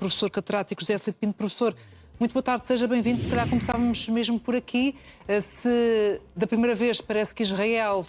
professor catedrático José Filipe Pinto. Professor, muito boa tarde, seja bem-vindo. Se calhar começávamos mesmo por aqui. Se da primeira vez parece que Israel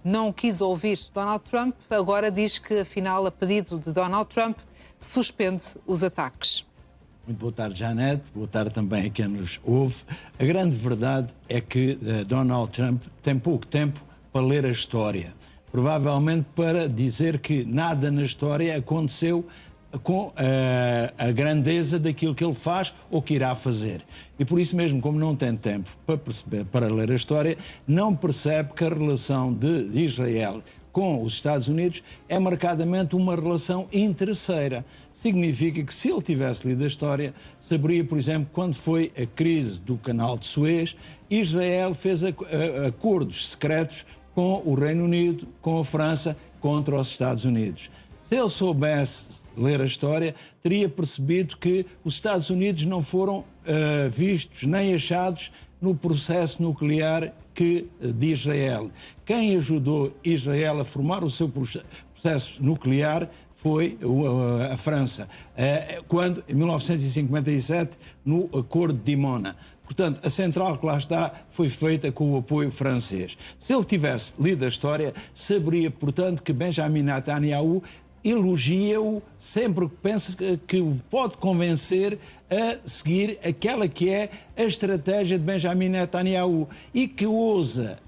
não quis ouvir Donald Trump, agora diz que, afinal, a pedido de Donald Trump, suspende os ataques. Muito boa tarde, Janete. Boa tarde também a quem nos ouve. A grande verdade é que Donald Trump tem pouco tempo para ler a história. Provavelmente para dizer que nada na história aconteceu com a grandeza daquilo que ele faz ou que irá fazer. E por isso mesmo, como não tem tempo para ler a história, não percebe que a relação de Israel com os Estados Unidos é marcadamente uma relação interesseira. Significa que, se ele tivesse lido a história, saberia, por exemplo, quando foi a crise do Canal de Suez, Israel fez acordos secretos com o Reino Unido, com a França, contra os Estados Unidos. Se ele soubesse ler a história, teria percebido que os Estados Unidos não foram vistos nem achados no processo nuclear de Israel. Quem ajudou Israel a formar o seu processo nuclear foi a França, quando, em 1957, no Acordo de Dimona. Portanto, a central que lá está foi feita com o apoio francês. Se ele tivesse lido a história, saberia, portanto, que Benjamin Netanyahu elogia-o sempre que pensa que o pode convencer a seguir aquela que é a estratégia de Benjamin Netanyahu e que ousa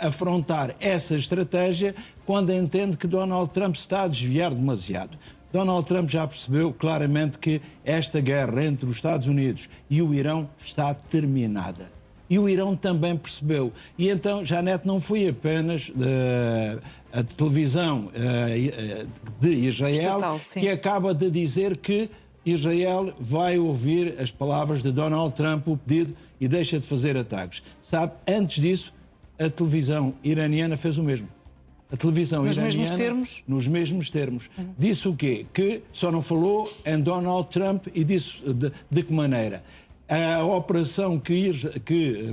afrontar essa estratégia quando entende que Donald Trump está a desviar demasiado. Donald Trump já percebeu claramente que esta guerra entre os Estados Unidos e o Irão está terminada. E o Irão também percebeu. E então, Janete, não foi apenas a televisão de Israel que acaba de dizer que Israel vai ouvir as palavras de Donald Trump, o pedido, e deixa de fazer ataques. Sabe, antes disso, a televisão iraniana fez o mesmo. A televisão iraniana... Nos mesmos termos? Nos mesmos termos. Disse o quê? Que só não falou em Donald Trump e disse de que maneira? A operação que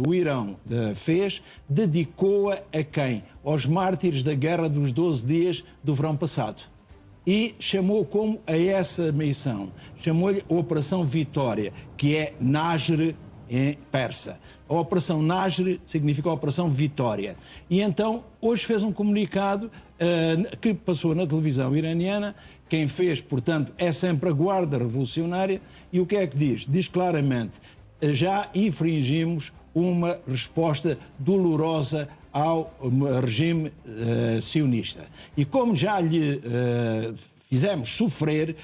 o Irão fez dedicou-a a quem? Aos mártires da Guerra dos 12 Dias do verão passado. E chamou como a essa missão, chamou-lhe a Operação Vitória, que é Nasr em persa. A Operação Nasr significa a Operação Vitória. E então, hoje fez um comunicado que passou na televisão iraniana. Quem fez, portanto, é sempre a Guarda Revolucionária. E o que é que diz? Diz claramente, já infringimos uma resposta dolorosa ao regime sionista. E como já lhe fizemos sofrer,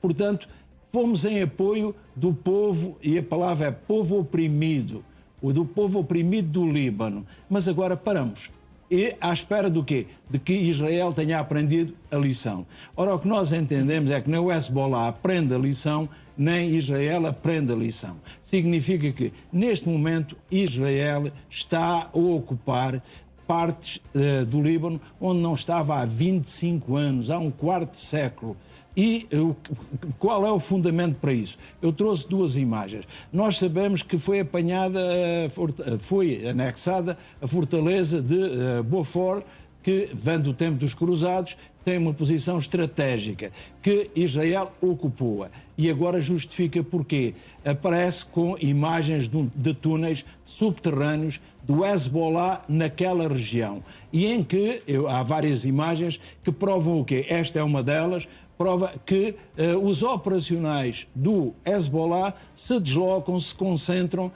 portanto, fomos em apoio do povo, e a palavra é povo oprimido, do povo oprimido do Líbano. Mas agora paramos. E à espera do quê? De que Israel tenha aprendido a lição. Ora, o que nós entendemos é que nem o Hezbollah aprende a lição, nem Israel aprende a lição. Significa que, neste momento, Israel está a ocupar partes do Líbano onde não estava há 25 anos, há um quarto de século. E qual é o fundamento para isso? Eu trouxe duas imagens. Nós sabemos que foi anexada a fortaleza de Beaufort, que vem do tempo dos Cruzados, tem uma posição estratégica, que Israel ocupou-a. E agora justifica porquê. Aparece com imagens de túneis subterrâneos do Hezbollah naquela região. E em que há várias imagens que provam o quê? Esta é uma delas, prova que os operacionais do Hezbollah se deslocam, se concentram,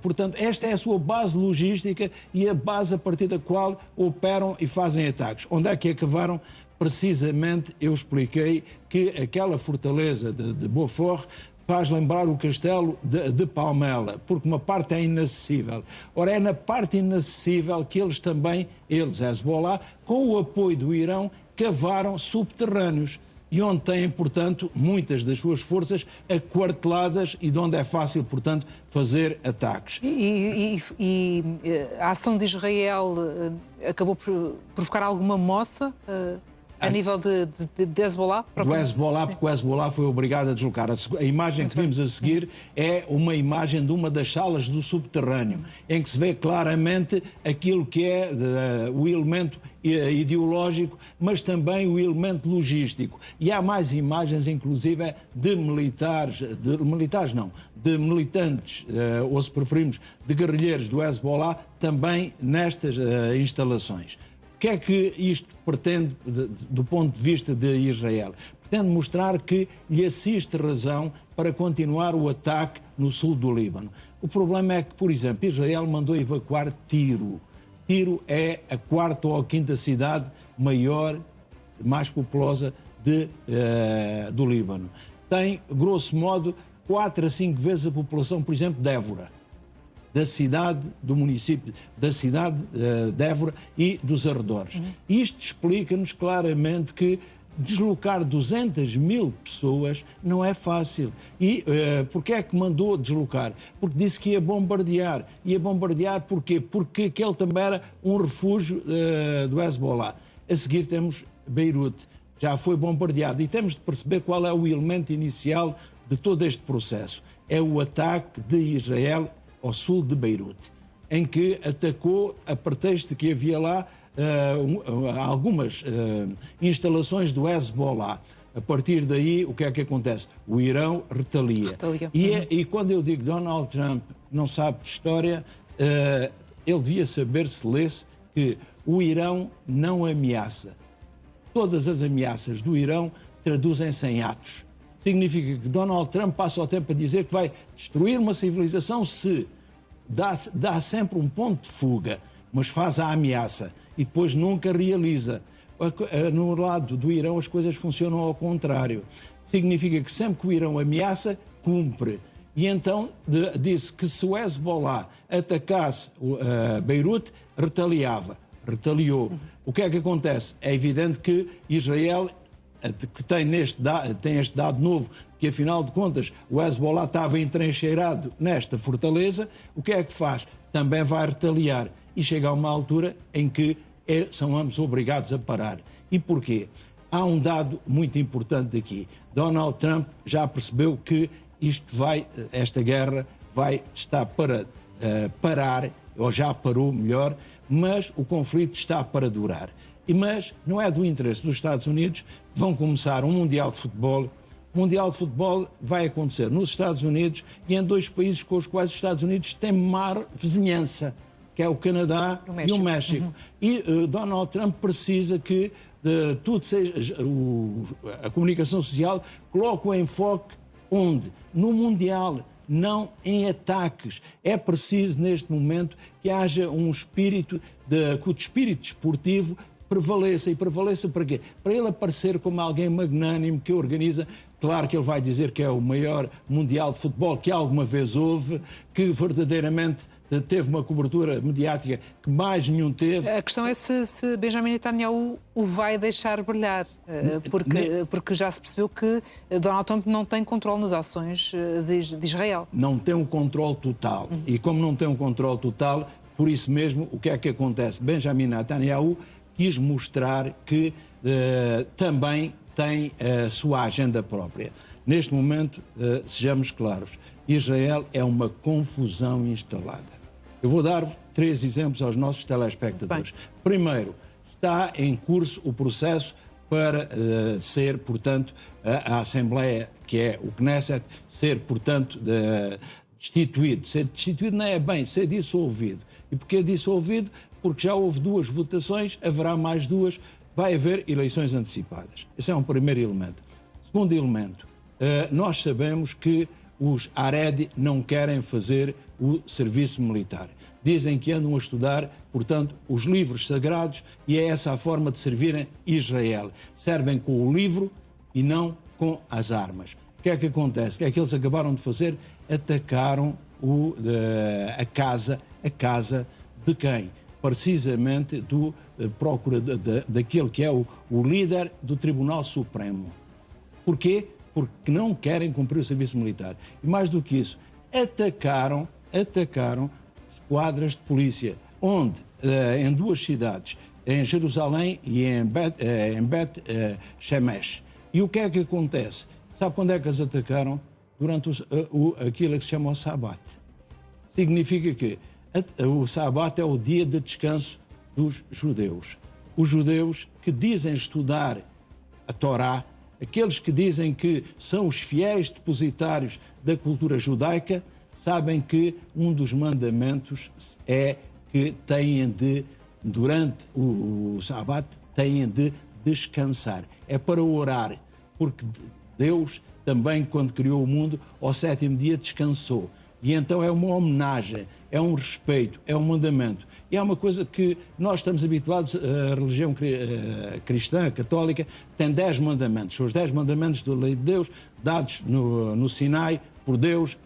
portanto, esta é a sua base logística e a base a partir da qual operam e fazem ataques. Onde é que acabaram? Precisamente, eu expliquei que aquela fortaleza de Beaufort faz lembrar o castelo de Palmela, porque uma parte é inacessível. Ora, é na parte inacessível que eles, Hezbollah, com o apoio do Irão, cavaram subterrâneos e onde têm, portanto, muitas das suas forças aquarteladas e de onde é fácil, portanto, fazer ataques. A ação de Israel acabou por provocar alguma moça? A nível de Hezbollah? Do Hezbollah, porque o Hezbollah foi obrigado a deslocar. A imagem que vimos a seguir é uma imagem de uma das salas do subterrâneo, em que se vê claramente aquilo que é o elemento ideológico, mas também o elemento logístico. E há mais imagens, inclusive, de militantes, ou se preferimos, de guerrilheiros do Hezbollah, também nestas instalações. O que é que isto pretende do ponto de vista de Israel? Pretende mostrar que lhe assiste razão para continuar o ataque no sul do Líbano. O problema é que, por exemplo, Israel mandou evacuar Tiro. Tiro é a quarta ou a quinta cidade maior, mais populosa do Líbano. Tem, grosso modo, 4 a 5 vezes a população, por exemplo, de Évora. Da cidade, do município, da cidade de Évora e dos arredores. Isto explica-nos claramente que deslocar 200.000 pessoas não é fácil. E porquê é que mandou deslocar? Porque disse que ia bombardear. Ia bombardear porquê? Porque aquele também era um refúgio do Hezbollah. A seguir temos Beirute. Já foi bombardeado. E temos de perceber qual é o elemento inicial de todo este processo. É o ataque de Israel ao sul de Beirute, em que atacou a pretexto de que havia lá algumas instalações do Hezbollah. A partir daí, o que é que acontece? O Irão retalia. E quando eu digo Donald Trump não sabe de história, ele devia saber, se lesse, que o Irão não ameaça. Todas as ameaças do Irão traduzem-se em atos. Significa que Donald Trump passa o tempo a dizer que vai destruir uma civilização se dá sempre um ponto de fuga, mas faz a ameaça e depois nunca realiza. No lado do Irão as coisas funcionam ao contrário. Significa que sempre que o Irão ameaça, cumpre. E então disse que se o Hezbollah atacasse Beirute, retaliou. O que é que acontece? É evidente que Israel, que tem este dado novo, que afinal de contas o Hezbollah estava entrincheirado nesta fortaleza, o que é que faz? Também vai retaliar. E chega a uma altura em que são ambos obrigados a parar. E porquê? Há um dado muito importante aqui. Donald Trump já percebeu que esta guerra vai estar para parar, ou já parou melhor, mas o conflito está para durar. Mas não é do interesse dos Estados Unidos. Vão começar um Mundial de Futebol. O Mundial de Futebol vai acontecer nos Estados Unidos e em 2 países com os quais os Estados Unidos têm mar vizinhança, que é o Canadá e o México. E Donald Trump precisa que tudo seja... a comunicação social coloque o enfoque onde? No Mundial, não em ataques. É preciso, neste momento, que haja um espírito, que o espírito desportivo prevaleça. E prevaleça para quê? Para ele aparecer como alguém magnânimo que organiza. Claro que ele vai dizer que é o maior mundial de futebol que alguma vez houve, que verdadeiramente teve uma cobertura mediática que mais nenhum teve. A questão é se Benjamin Netanyahu o vai deixar brilhar, porque já se percebeu que Donald Trump não tem controle nas ações de Israel. Não tem um controle total. E como não tem um controle total, por isso mesmo, o que é que acontece? Benjamin Netanyahu quis mostrar que também tem a sua agenda própria. Neste momento, sejamos claros, Israel é uma confusão instalada. Eu vou dar 3 exemplos aos nossos telespectadores. Bem. Primeiro, está em curso o processo para ser, portanto, a Assembleia, que é o Knesset, ser, portanto, destituído. Ser destituído não é bem, ser dissolvido. E porquê dissolvido? Porque já houve 2 votações, haverá mais 2, vai haver eleições antecipadas. Esse é um primeiro elemento. Segundo elemento, nós sabemos que os Haredi não querem fazer o serviço militar. Dizem que andam a estudar, portanto, os livros sagrados e é essa a forma de servirem Israel. Servem com o livro e não com as armas. O que é que acontece? O que é que eles acabaram de fazer? Atacaram a casa de quem? Precisamente do procurador, daquele que é o líder do Tribunal Supremo. Porquê? Porque não querem cumprir o serviço militar. E mais do que isso, atacaram esquadras de polícia, onde, em 2 cidades, em Jerusalém e em Bet Shemesh. E o que é que acontece? Sabe quando é que as atacaram? Durante aquilo que se chama o Sabat. Significa que o Sabat é o dia de descanso dos judeus. Os judeus que dizem estudar a Torá, aqueles que dizem que são os fiéis depositários da cultura judaica, sabem que um dos mandamentos é que têm de, durante o Sabat, têm de descansar. É para orar, porque Deus também, quando criou o mundo, ao sétimo dia descansou. E então é uma homenagem, é um respeito, é um mandamento. E é uma coisa que nós estamos habituados, a religião cristã, católica, tem 10 mandamentos. São os 10 mandamentos da lei de Deus, dados no Sinai por Deus,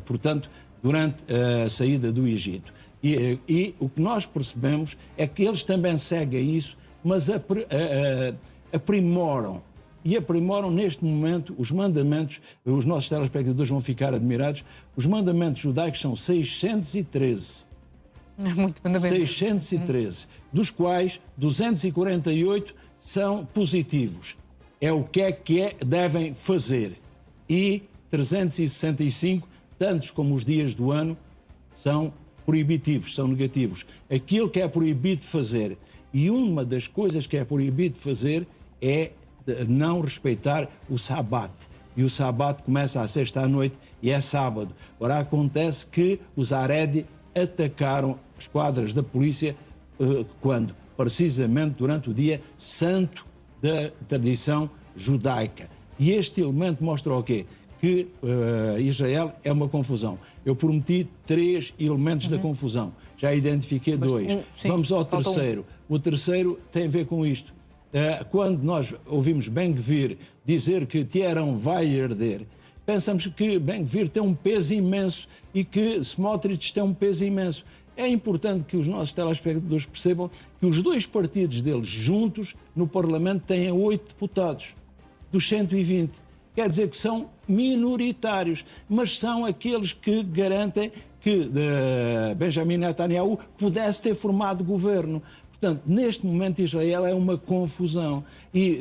portanto, durante a saída do Egito. E o que nós percebemos é que eles também seguem isso, mas aprimoram. E aprimoram neste momento os mandamentos, os nossos telespectadores vão ficar admirados, os mandamentos judaicos são 613. Muito mandamentos. 613, dos quais 248 são positivos. É o que devem fazer. E 365, tantos como os dias do ano, são proibitivos, são negativos. Aquilo que é proibido de fazer. E uma das coisas que é proibido de fazer é não respeitar o Sabat. E o Sabat começa à sexta à noite e é sábado. Ora, acontece que os Haredi atacaram as quadras da polícia quando? Precisamente durante o dia santo da tradição judaica. E este elemento mostra o quê? Que Israel é uma confusão. Eu prometi 3 elementos da confusão. Já identifiquei 2. Vamos ao terceiro. O terceiro tem a ver com isto. Quando nós ouvimos Ben-Gvir dizer que Teherão vai arder, pensamos que Ben-Gvir tem um peso imenso e que Smotrich tem um peso imenso. É importante que os nossos telespectadores percebam que os 2 partidos deles juntos no Parlamento têm 8 deputados dos 120. Quer dizer que são minoritários, mas são aqueles que garantem que Benjamin Netanyahu pudesse ter formado governo. Portanto, neste momento Israel é uma confusão e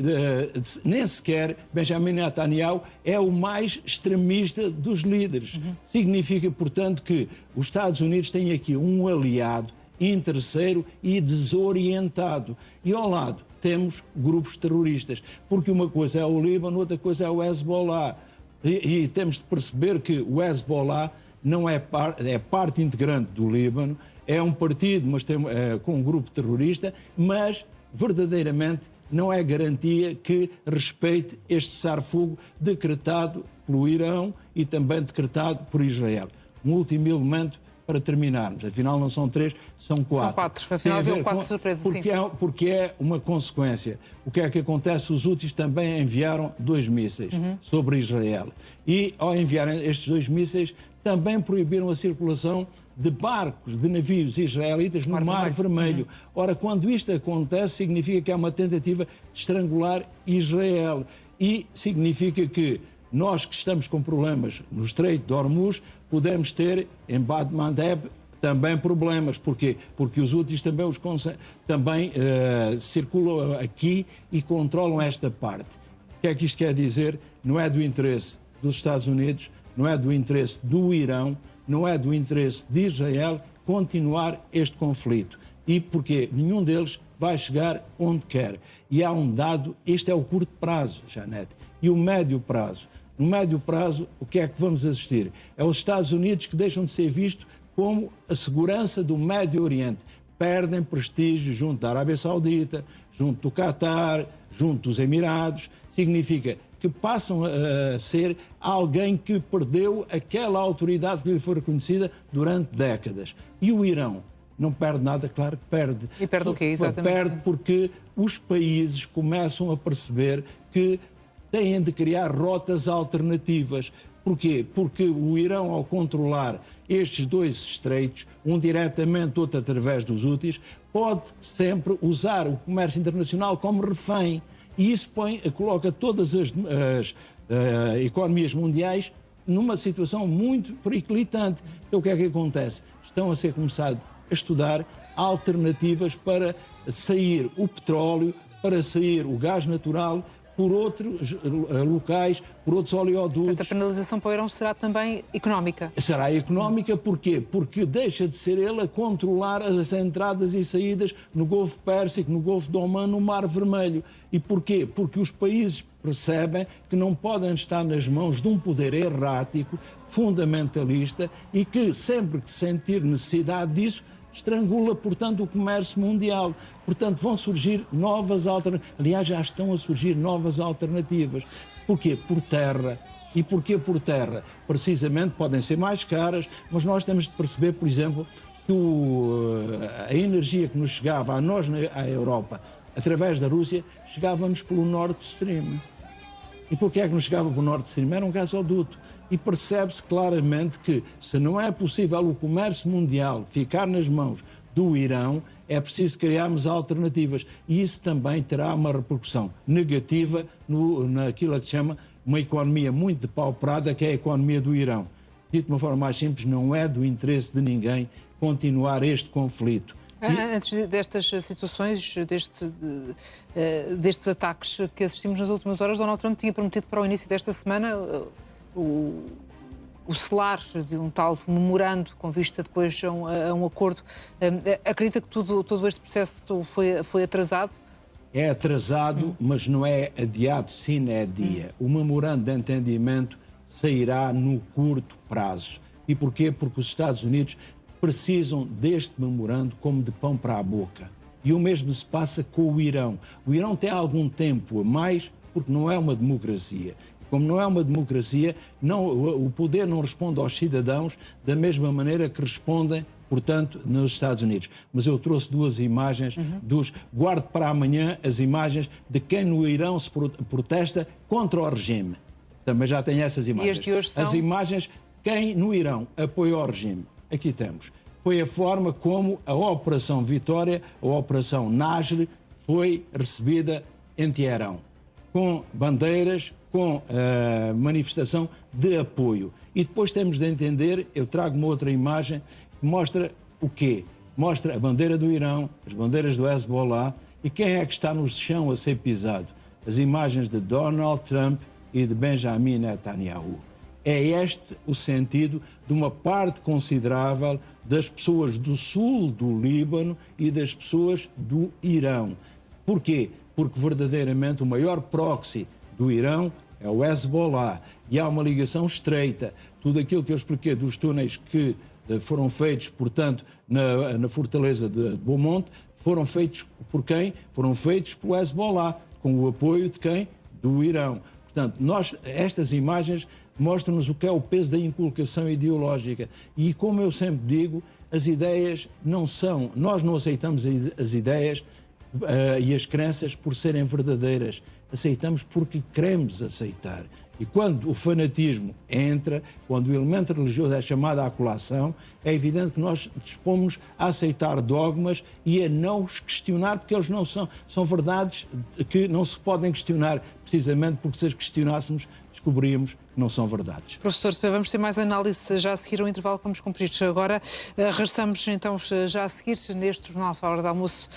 nem sequer Benjamin Netanyahu é o mais extremista dos líderes. Significa, portanto, que os Estados Unidos têm aqui um aliado interesseiro e desorientado. E ao lado temos grupos terroristas, porque uma coisa é o Líbano, outra coisa é o Hezbollah. E temos de perceber que o Hezbollah não é parte integrante do Líbano, é um partido mas com um grupo terrorista, mas verdadeiramente não é garantia que respeite este cessar-fogo decretado pelo Irão e também decretado por Israel. Um último elemento para terminarmos. Afinal, não são 3, são 4. São 4. Afinal, veio 4 surpresas. Porque é uma consequência. O que é que acontece? Os Houthis também enviaram 2 mísseis sobre Israel. E, ao enviarem estes 2 mísseis, também proibiram a circulação de barcos, de navios israelitas no Mar Vermelho. Ora, quando isto acontece, significa que há uma tentativa de estrangular Israel. E significa que nós que estamos com problemas no Estreito de Hormuz, podemos ter em Bab Mandeb também problemas. Porquê? Porque os Houthis também circulam aqui e controlam esta parte. O que é que isto quer dizer? Não é do interesse dos Estados Unidos, não é do interesse do Irão, não é do interesse de Israel continuar este conflito. E porquê? Nenhum deles vai chegar onde quer. E há um dado, este é o curto prazo, Janete, e o médio prazo. No médio prazo, o que é que vamos assistir? É os Estados Unidos que deixam de ser vistos como a segurança do Médio Oriente. Perdem prestígio junto da Arábia Saudita, junto do Qatar, junto dos Emirados. Significa que passam a ser alguém que perdeu aquela autoridade que lhe foi reconhecida durante décadas. E o Irão não perde nada, claro que perde. E perde o quê, exatamente? Perde porque os países começam a perceber que têm de criar rotas alternativas. Porquê? Porque o Irão, ao controlar estes 2 estreitos, um diretamente, outro através dos Houthis, pode sempre usar o comércio internacional como refém. E isso coloca todas as economias mundiais numa situação muito periclitante. Então o que é que acontece? Estão a ser começado a estudar alternativas para sair o petróleo, para sair o gás natural, por outros locais, por outros oleodutos. Portanto, a penalização para o Irão será também económica. Será económica porquê? Porque deixa de ser ele a controlar as entradas e saídas no Golfo Pérsico, no Golfo de Omã, no Mar Vermelho. E porquê? Porque os países percebem que não podem estar nas mãos de um poder errático, fundamentalista, e que sempre que sentir necessidade disso, estrangula, portanto, o comércio mundial. Portanto, vão surgir novas alternativas. Aliás, já estão a surgir novas alternativas. Porquê? Por terra. E porquê por terra? Precisamente, podem ser mais caras, mas nós temos de perceber, por exemplo, que a energia que nos chegava a nós, à Europa, através da Rússia, chegava-nos pelo Nord Stream. E porquê é que nos chegava pelo Nord Stream? Era um gasoduto. E percebe-se claramente que, se não é possível o comércio mundial ficar nas mãos do Irão, é preciso criarmos alternativas. E isso também terá uma repercussão negativa naquilo que se chama uma economia muito depauperada, que é a economia do Irão. Dito de uma forma mais simples, não é do interesse de ninguém continuar este conflito. Antes destas situações, destes ataques que assistimos nas últimas horas, Donald Trump tinha prometido para o início desta semana o selar de um tal memorando com vista depois a um acordo. Acredita que todo este processo foi atrasado? É atrasado, mas não é adiado sine die. O memorando de entendimento sairá no curto prazo. E porquê? Porque os Estados Unidos precisam deste memorando como de pão para a boca. E o mesmo se passa com o Irão. O Irão tem algum tempo a mais porque não é uma democracia. Como não é uma democracia, o poder não responde aos cidadãos da mesma maneira que respondem, portanto, nos Estados Unidos. Mas eu trouxe duas imagens guarde para amanhã as imagens de quem no Irão se protesta contra o regime. Também já tenho essas imagens. E as de hoje são? As imagens, quem no Irão apoia o regime. Aqui temos. Foi a forma como a Operação Vitória, a Operação Nasr, foi recebida em Teherão. Com bandeiras, com manifestação de apoio. E depois temos de entender, eu trago uma outra imagem que mostra o quê? Mostra a bandeira do Irão, as bandeiras do Hezbollah e quem é que está no chão a ser pisado. As imagens de Donald Trump e de Benjamin Netanyahu. É este o sentido de uma parte considerável das pessoas do sul do Líbano e das pessoas do Irão. Porquê? Porque verdadeiramente o maior proxy do Irão é o Hezbollah e há uma ligação estreita. Tudo aquilo que eu expliquei dos túneis que foram feitos, portanto, na fortaleza de Beaumont, foram feitos por quem? Foram feitos pelo Hezbollah, com o apoio de quem? Do Irão. Portanto, estas imagens mostram-nos o que é o peso da inculcação ideológica. E, como eu sempre digo, as ideias não são... Nós não aceitamos as ideias e as crenças por serem verdadeiras. Aceitamos porque queremos aceitar. E quando o fanatismo entra, quando o elemento religioso é chamado à colação, é evidente que nós dispomos a aceitar dogmas e a não os questionar, porque eles não são verdades que não se podem questionar, precisamente porque se as questionássemos, descobríamos que não são verdades. Professor, vamos ter mais análise já a seguir ao intervalo que vamos cumprir agora. Regressamos então já a seguir neste Jornal à Hora do Almoço.